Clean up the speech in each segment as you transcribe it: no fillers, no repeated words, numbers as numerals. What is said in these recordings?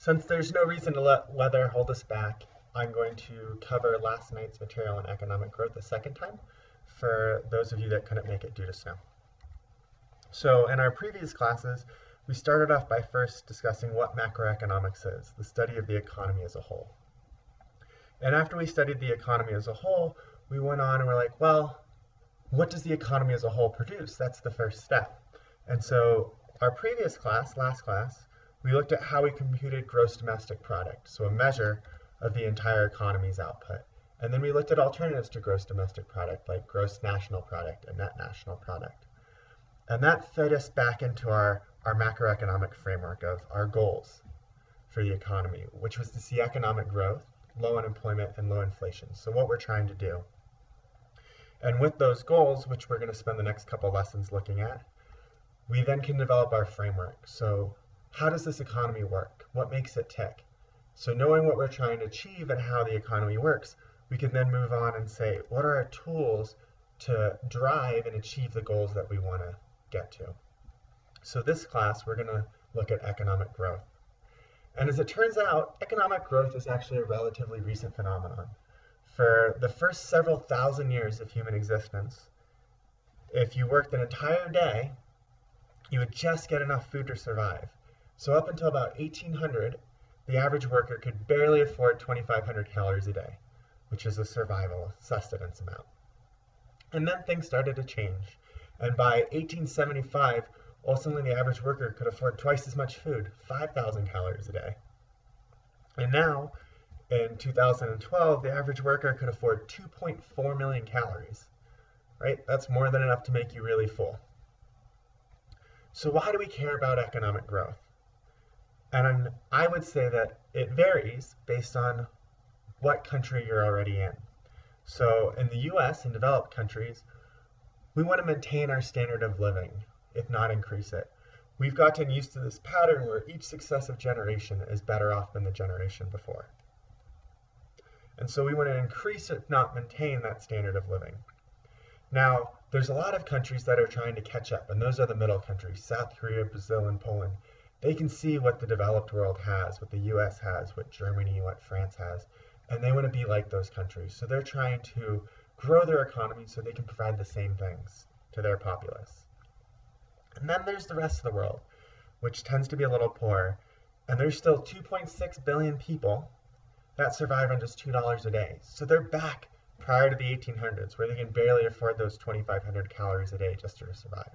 Since there's no reason to let weather hold us back, I'm going to cover last night's material on economic growth a second time for those of you that couldn't make it due to snow. So in our previous classes, we started off by first discussing what macroeconomics is, the study of the economy as a whole. And after we studied the economy as a whole, we went on and we're like, well, what does the economy as a whole produce? That's the first step. And so our previous class, last class, we looked at how we computed gross domestic product, so a measure of the entire economy's output. And then we looked at alternatives to gross domestic product, like gross national product and net national product. And that fed us back into our macroeconomic framework of our goals for the economy, which was to see economic growth, low unemployment, and low inflation. So what we're trying to do. And with those goals, which we're going to spend the next couple lessons looking at, we then can develop our framework. So how does this economy work? What makes it tick? So knowing what we're trying to achieve and how the economy works, we can then move on and say, what are our tools to drive and achieve the goals that we want to get to? So this class, we're going to look at economic growth. And as it turns out, economic growth is actually a relatively recent phenomenon. For the first several thousand years of human existence, if you worked an entire day, you would just get enough food to survive. So up until about 1800, the average worker could barely afford 2,500 calories a day, which is a survival sustenance amount. And then things started to change. And by 1875, ultimately the average worker could afford twice as much food, 5,000 calories a day. And now, in 2012, the average worker could afford 2.4 million calories, right? That's more than enough to make you really full. So why do we care about economic growth? And I would say that it varies based on what country you're already in. So in the US and developed countries, we want to maintain our standard of living, if not increase it. We've gotten used to this pattern where each successive generation is better off than the generation before. And so we want to increase, if not maintain, that standard of living. Now, there's a lot of countries that are trying to catch up, and those are the middle countries, South Korea, Brazil, and Poland. They can see what the developed world has, what the US has, what Germany, what France has, and they want to be like those countries. So they're trying to grow their economy so they can provide the same things to their populace. And then there's the rest of the world, which tends to be a little poorer, and there's still 2.6 billion people that survive on just $2 a day. So they're back prior to the 1800s, where they can barely afford those 2,500 calories a day just to survive.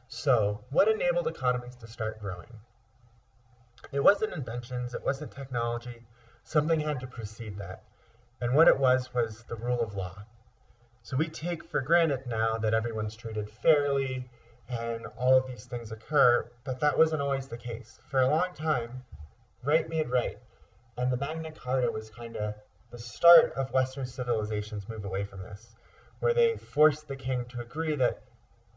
So what enabled economies to start growing? It wasn't inventions, it wasn't technology. Something had to precede that. And what it was the rule of law. So we take for granted now that everyone's treated fairly and all of these things occur, but that wasn't always the case. For a long time, right made right. And the Magna Carta was kind of the start of Western civilization's move away from this, where they forced the king to agree that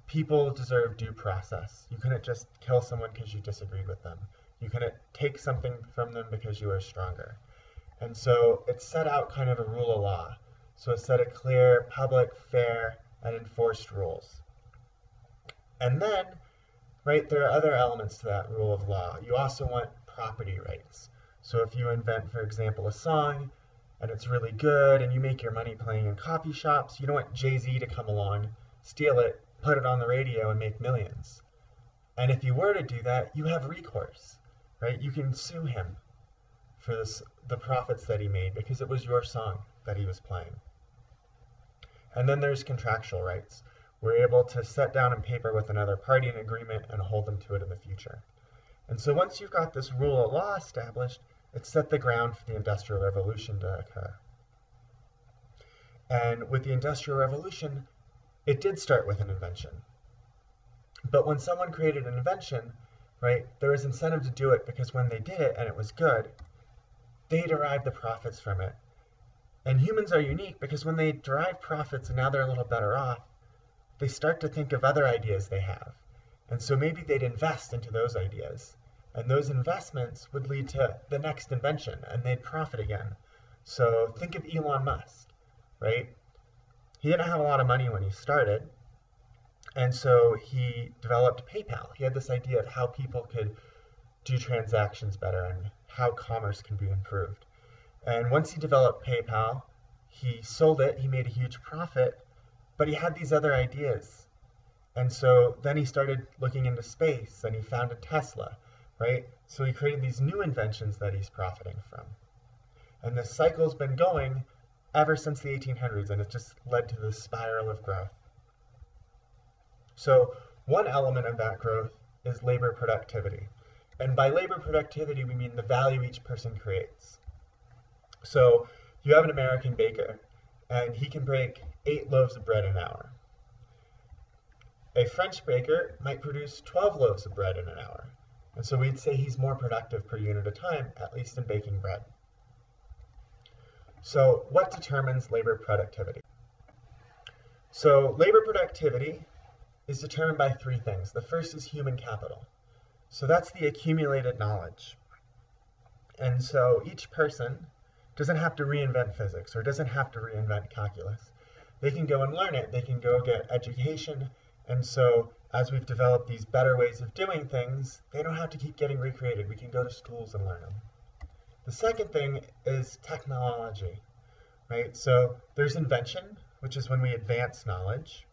people deserve due process. You couldn't just kill someone because you disagreed with them. You couldn't take something from them because you were stronger. And so it set out kind of a rule of law. So it set a clear, public, fair, and enforced rules. And then, right, there are other elements to that rule of law. You also want property rights. So if you invent, for example, a song, and it's really good, and you make your money playing in coffee shops, you don't want Jay-Z to come along, steal it, put it on the radio, and make millions. And if you were to do that, you have recourse, right? You can sue him for the profits that he made because it was your song that he was playing. And then there's contractual rights. We're able to set down on paper with another party an agreement and hold them to it in the future. And so once you've got this rule of law established, it set the ground for the Industrial Revolution to occur. And with the Industrial Revolution, it did start with an invention. But when someone created an invention, right, there was incentive to do it because when they did it and it was good, they derived the profits from it. And humans are unique because when they derive profits and now they're a little better off, they start to think of other ideas they have. And so maybe they'd invest into those ideas. And those investments would lead to the next invention, and they'd profit again. So think of Elon Musk, right? He didn't have a lot of money when he started, And so he developed PayPal. He had this idea of how people could do transactions better and how commerce can be improved. And once he developed PayPal, he sold it, he made a huge profit, but he had these other ideas. And so then he started looking into space and he founded Tesla, right? So he created these new inventions that he's profiting from. And this cycle's been going ever since the 1800s, and it just led to this spiral of growth. So one element of that growth is labor productivity. And by labor productivity, we mean the value each person creates. So you have an American baker, and he can bake 8 loaves of bread an hour. A French baker might produce 12 loaves of bread in an hour. And so we'd say he's more productive per unit of time, at least in baking bread. So what determines labor productivity? So labor productivity is determined by 3 things. The first is human capital. So that's the accumulated knowledge. And so each person doesn't have to reinvent physics or doesn't have to reinvent calculus. They can go and learn it. They can go get education. And so as we've developed these better ways of doing things, they don't have to keep getting recreated. We can go to schools and learn them. The second thing is technology, right? So there's invention, which is when we advance knowledge.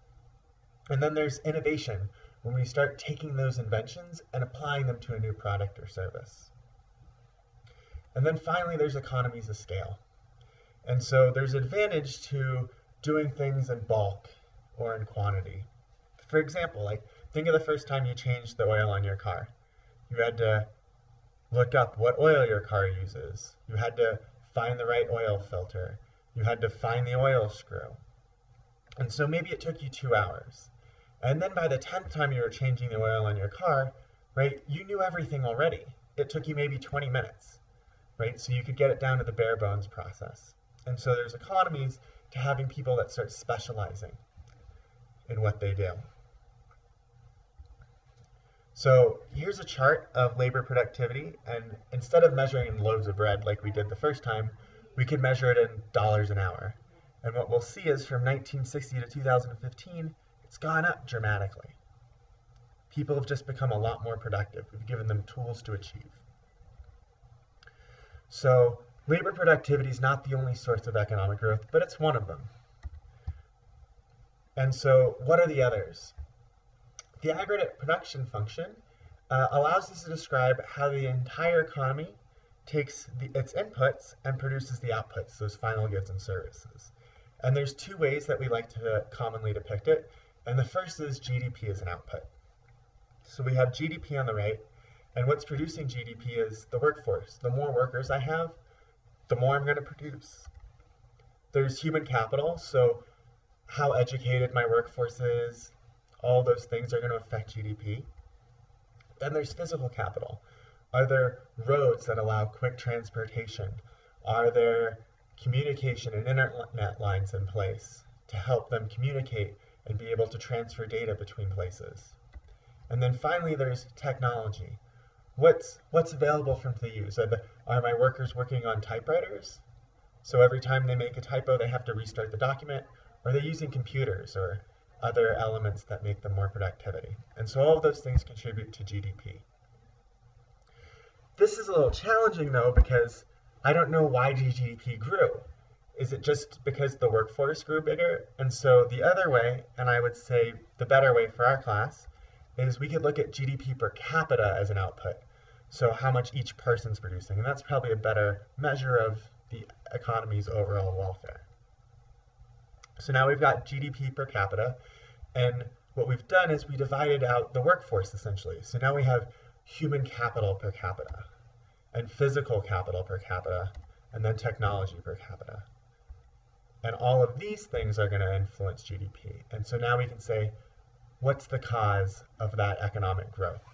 And then there's innovation, when we start taking those inventions and applying them to a new product or service. And then finally, there's economies of scale. And so there's advantage to doing things in bulk or in quantity. For example, like think of the first time you changed the oil on your car. You had to look up what oil your car uses. You had to find the right oil filter. You had to find the oil screw. And so maybe it took you 2 hours. And then by the 10th time you were changing the oil on your car, right, you knew everything already. It took you maybe 20 minutes, right? So you could get it down to the bare bones process. And so there's economies to having people that start specializing in what they do. So here's a chart of labor productivity, and instead of measuring in loaves of bread like we did the first time, we could measure it in dollars an hour. And what we'll see is from 1960 to 2015, it's gone up dramatically. People have just become a lot more productive. We've given them tools to achieve. So labor productivity is not the only source of economic growth, but it's one of them. And so what are the others? The aggregate production function allows us to describe how the entire economy takes its inputs and produces the outputs, those final goods and services. And there's 2 ways that we like to commonly depict it. And the first is GDP as an output. So we have GDP on the right, and what's producing GDP is the workforce. The more workers I have, the more I'm going to produce. There's human capital, so how educated my workforce is, all those things are going to affect GDP. Then there's physical capital. Are there roads that allow quick transportation? Are there communication and internet lines in place to help them communicate and be able to transfer data between places? And then finally, there's technology. What's available for them to use? Are my workers working on typewriters? So every time they make a typo, they have to restart the document? Or are they using computers or other elements that make them more productivity? And so all of those things contribute to GDP. This is a little challenging, though, because I don't know why GDP grew. Is it just because the workforce grew bigger? And so the other way, and I would say the better way for our class, is we could look at GDP per capita as an output. So how much each person's producing. And that's probably a better measure of the economy's overall welfare. So now we've got GDP per capita. And what we've done is we divided out the workforce, essentially. So now we have human capital per capita, and physical capital per capita, and then technology per capita. And all of these things are going to influence GDP. And so now we can say, what's the cause of that economic growth?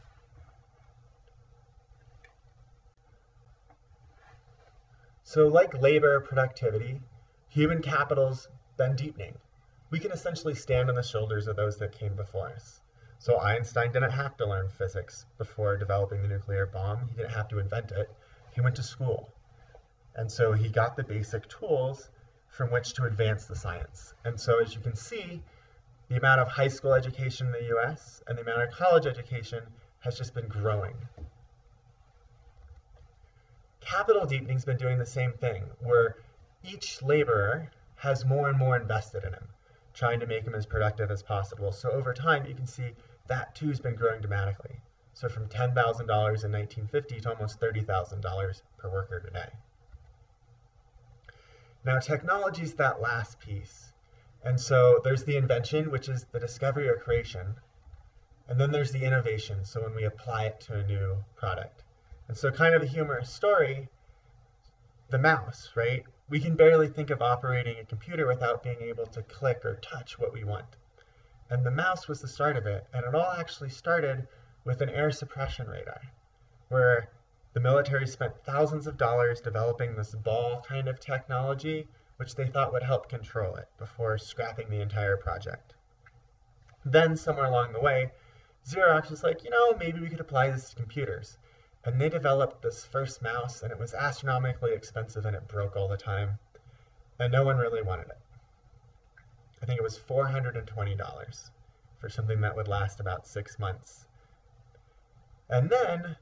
So like labor productivity, human capital's been deepening. We can essentially stand on the shoulders of those that came before us. So Einstein didn't have to learn physics before developing the nuclear bomb. He didn't have to invent it. He went to school. And so he got the basic tools from which to advance the science. And so as you can see, the amount of high school education in the US and the amount of college education has just been growing. Capital deepening has been doing the same thing, where each laborer has more and more invested in him, trying to make him as productive as possible. So over time, you can see that too has been growing dramatically. So from $10,000 in 1950 to almost $30,000 per worker today. Now technology is that last piece. And so there's the invention, which is the discovery or creation. And then there's the innovation, so when we apply it to a new product. And so kind of a humorous story, the mouse, right? We can barely think of operating a computer without being able to click or touch what we want. And the mouse was the start of it, and it all actually started with an air suppression radar, where the military spent thousands of dollars developing this ball kind of technology, which they thought would help control it before scrapping the entire project. Then somewhere along the way, Xerox was like, maybe we could apply this to computers. And they developed this first mouse, and it was astronomically expensive, and it broke all the time. And no one really wanted it. I think it was $420 for something that would last about 6 months. And then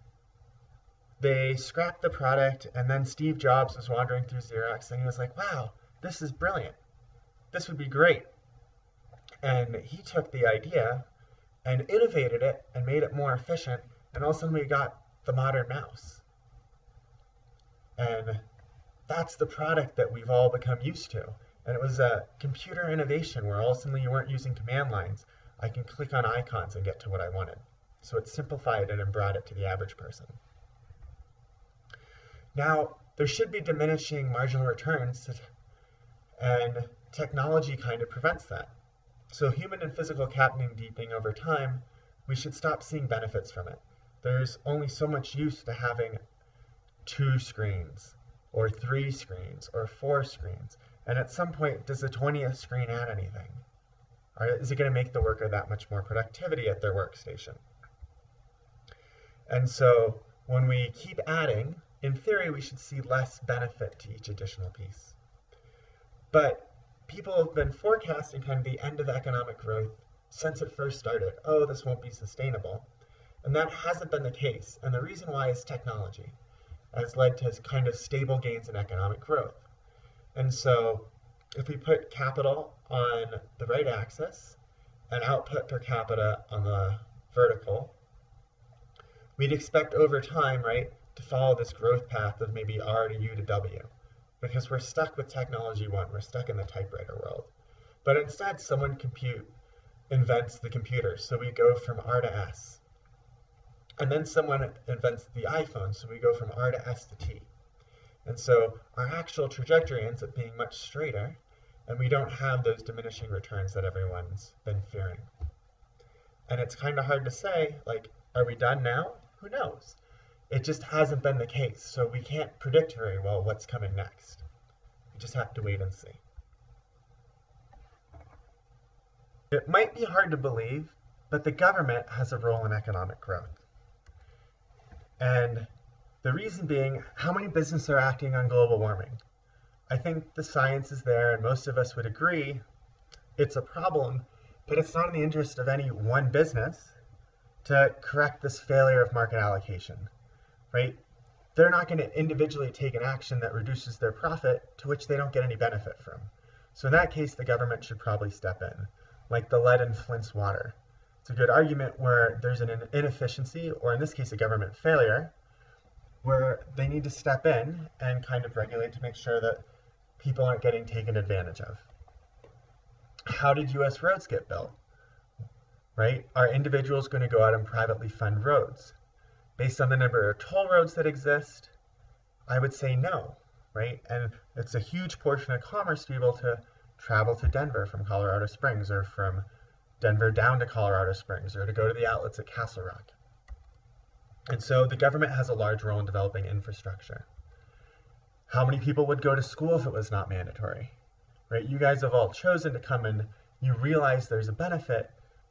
they scrapped the product, and then Steve Jobs was wandering through Xerox, and he was like, wow, this is brilliant. This would be great. And he took the idea and innovated it and made it more efficient, and all of a sudden we got the modern mouse. And that's the product that we've all become used to. And it was a computer innovation where all of a sudden you weren't using command lines. I can click on icons and get to what I wanted. So it simplified it and brought it to the average person. Now, there should be diminishing marginal returns, and technology kind of prevents that. So human and physical capital deepening over time, we should stop seeing benefits from it. There's only so much use to having 2 screens, or 3 screens, or 4 screens. And at some point, does the 20th screen add anything? Or is it going to make the worker that much more productivity at their workstation? And so when we keep adding, in theory, we should see less benefit to each additional piece. But people have been forecasting kind of the end of economic growth since it first started. Oh, this won't be sustainable. And that hasn't been the case. And the reason why is technology has led to kind of stable gains in economic growth. And so if we put capital on the right axis and output per capita on the vertical, we'd expect over time, right, to follow this growth path of maybe R to U to W, because we're stuck with technology 1. We're stuck in the typewriter world. But instead, someone invents the computer, so we go from R to S. And then someone invents the iPhone, so we go from R to S to T. And so our actual trajectory ends up being much straighter, and we don't have those diminishing returns that everyone's been fearing. And it's kind of hard to say, like, are we done now? Who knows? It just hasn't been the case, so we can't predict very well what's coming next. We just have to wait and see. It might be hard to believe, but the government has a role in economic growth. And the reason being, how many businesses are acting on global warming? I think the science is there, and most of us would agree it's a problem, but it's not in the interest of any one business to correct this failure of market allocation, right? They're not going to individually take an action that reduces their profit to which they don't get any benefit from. So in that case, the government should probably step in, like the lead in Flint's water. It's a good argument where there's an inefficiency, or in this case, a government failure, where they need to step in and kind of regulate to make sure that people aren't getting taken advantage of. How did US roads get built? Right? Are individuals going to go out and privately fund roads? Based on the number of toll roads that exist, I would say no, right? And it's a huge portion of commerce to be able to travel to Denver from Colorado Springs, or from Denver down to Colorado Springs, or to go to the outlets at Castle Rock. And so the government has a large role in developing infrastructure. How many people would go to school if it was not mandatory? Right? You guys have all chosen to come, and you realize there's a benefit,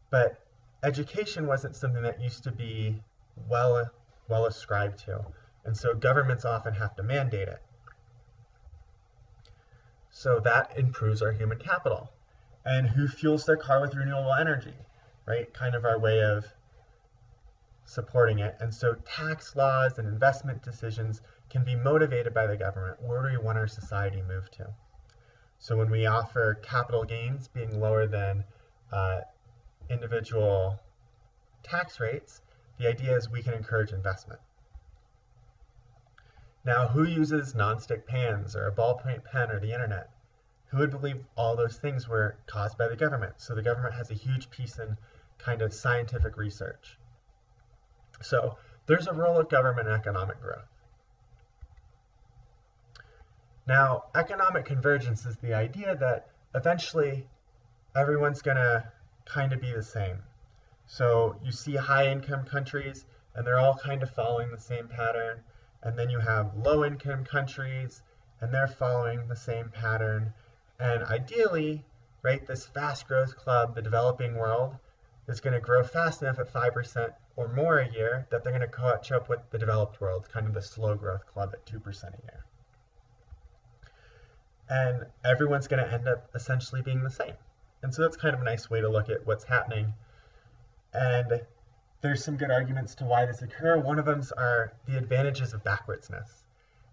but education wasn't something that used to be well ascribed to. And so governments often have to mandate it. So that improves our human capital. and who fuels their car with renewable energy, right? Kind of our way of supporting it. And so tax laws and investment decisions can be motivated by the government. Where do we want our society move to? So when we offer capital gains being lower than individual tax rates, the idea is we can encourage investment. Now, who uses nonstick pans or a ballpoint pen or the internet? Who would believe all those things were caused by the government? So the government has a huge piece in kind of scientific research. So there's a role of government in economic growth. Now, economic convergence is the idea that eventually everyone's going to kind of be the same. So you see high-income countries, and they're all kind of following the same pattern. And then you have low-income countries, and they're following the same pattern. And ideally, right, this fast growth club, the developing world, is going to grow fast enough at 5% or more a year that they're going to catch up with the developed world, kind of the slow growth club at 2% a year. And everyone's going to end up essentially being the same. And so that's kind of a nice way to look at what's happening. And there's some good arguments to why this occurs. One of them are the advantages of backwardsness.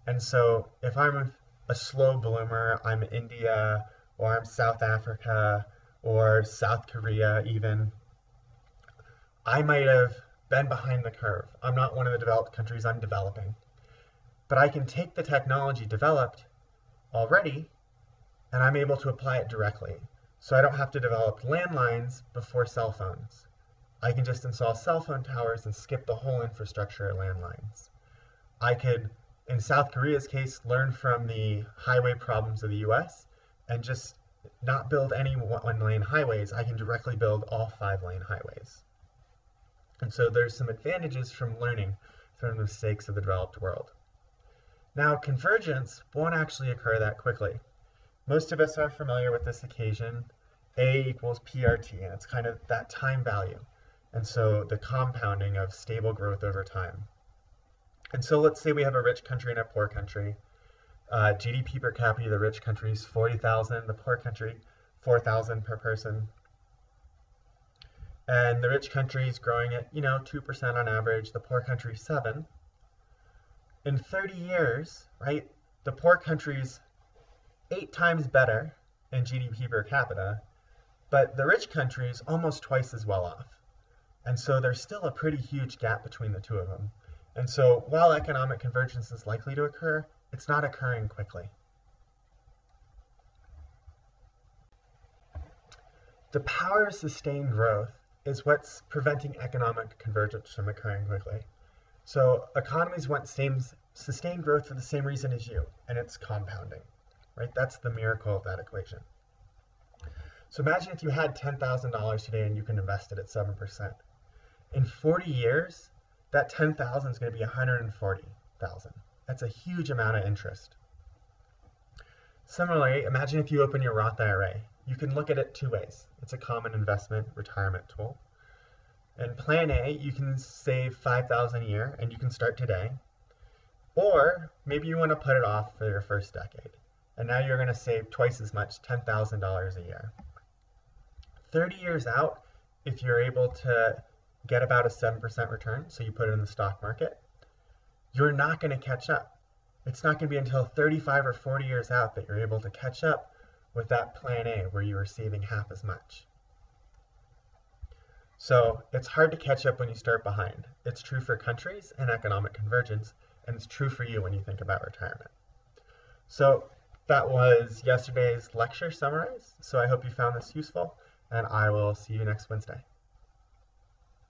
And so if I'm a slow bloomer, I'm India, or I'm South Africa, or South Korea even, I might have been behind the curve. I'm not one of the developed countries, I'm developing. But I can take the technology developed already, and I'm able to apply it directly. So I don't have to develop landlines before cell phones. I can just install cell phone towers and skip the whole infrastructure of landlines. I could, in South Korea's case, learn from the highway problems of the US and just not build any one-lane highways. I can directly build all 5-lane highways. And so there's some advantages from learning from the mistakes of the developed world. Now, convergence won't actually occur that quickly. Most of us are familiar with this equation, A equals PRT, and it's kind of that time value. And so the compounding of stable growth over time. And so let's say we have a rich country and a poor country. GDP per capita, the rich country is 40,000, the poor country 4,000 per person. And the rich country is growing at, 2% on average, the poor country 7. In 30 years, right, the poor country's 8 times better in GDP per capita, but the rich country is almost twice as well off. And so there's still a pretty huge gap between the two of them. And so while economic convergence is likely to occur, it's not occurring quickly. The power of sustained growth is what's preventing economic convergence from occurring quickly. So economies want sustained growth for the same reason as you, and it's compounding, right? That's the miracle of that equation. So imagine if you had $10,000 today and you can invest it at 7%. In 40 years, that $10,000 is going to be $140,000. That's a huge amount of interest. Similarly, imagine if you open your Roth IRA. You can look at it 2 ways. It's a common investment retirement tool. In Plan A, you can save $5,000 a year, and you can start today. Or maybe you want to put it off for your first decade. And now you're going to save twice as much, $10,000 a year. 30 years out, if you're able to get about a 7% return, so you put it in the stock market, you're not going to catch up. It's not going to be until 35 or 40 years out that you're able to catch up with that Plan A where you were saving half as much. So it's hard to catch up when you start behind. It's true for countries and economic convergence, and it's true for you when you think about retirement. So that was yesterday's lecture summarized. So I hope you found this useful, and I will see you next Wednesday.